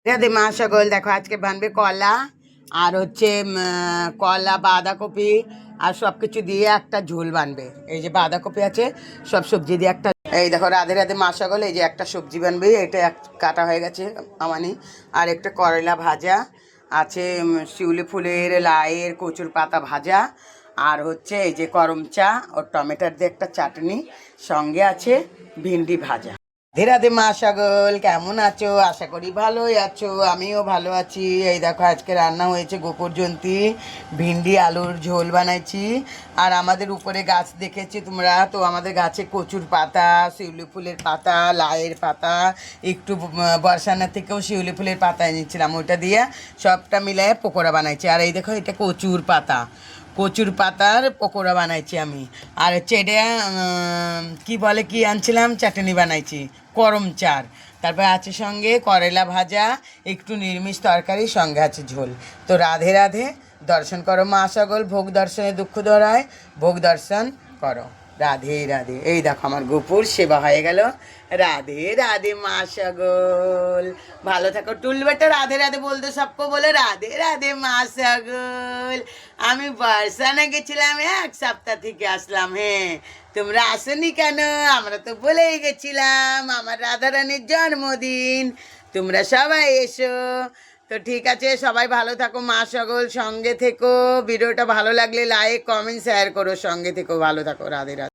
রাধে মা সকল, দেখো আজকে বানবে কলা আর হচ্ছে কলা বাঁধাকপি আর সব কিছু দিয়ে একটা ঝোল বানবে। এই যে বাঁধাকপি আছে, সব সবজি দিয়ে একটা, এই দেখো রাধে রাধে মা সকল, এই যে একটা সবজি বানবে, এটা কাটা হয়ে গেছে আমানি। আর একটা করলা ভাজা আছে, শিউলি ফুলের লাইয়ের কচুর পাতা ভাজা, আর হচ্ছে এই যে করম চা ও টমেটোর দিয়ে একটা চাটনি, সঙ্গে আছে ভিন্ডি ভাজা। রাধে রাধে মা সাগল, কেমন আছো? আশা করি ভালোই আছো, আমিও ভালো আছি। এই দেখো আজকে রান্না হয়েছে গোপুর জন্তি, ভিন্ডি আলুর ঝোল বানাইছি। আর আমাদের উপরে গাছ দেখেছি তোমরা তো, আমাদের গাছে কচুর পাতা, শিউলি ফুলের পাতা, লাইয়ের পাতা, একটু বর্ষানা থেকেও শিউলি ফুলের পাতা এনেছিলাম, ওইটা দিয়ে সবটা মিলাই পকোড়া বানাইছি। আর এই দেখো এটা কচুর পাতা, কচুর পাতার পকোড়া বানাইছি আমি। আর হচ্ছে এটা কী বলে, কি আনছিলাম, চাটনি বানাইছি করম চার। তারপরে আছে সঙ্গে করলা ভাজা, একটু নিরামিষ তরকারি, সঙ্গে আছে ঝোল। তো রাধে রাধে, দর্শন করো মা সকল, ভোগ দর্শনে দুঃখ ধরায়, ভোগ দর্শন করো। রাধে রাধে। এই দেখো আমার গোপুর সেবা হয়ে গেল। রাধে রাধে মা সকল, ভালো থাকো। টুল বেটা রাধে রাধে বলতে সবকো বলে রাধে রাধে মা সকল। আমি বার্সানা গেছিলাম, 1 সপ্তাহ থেকে আসলাম। হ্যাঁ, তোমরা আসনি কেন? আমরা তো বলেই গেছিলাম আমার রাধারানীর জন্মদিন, তোমরা সবাই এসো। তো ঠিক আছে, সবাই ভালো থাকো মা সকল, সঙ্গে থেকো। ভিডিওটা ভালো লাগলে লাইক কমেন্ট শেয়ার করো, সঙ্গে থেকো, ভালো থাকো। রাধে রাধে।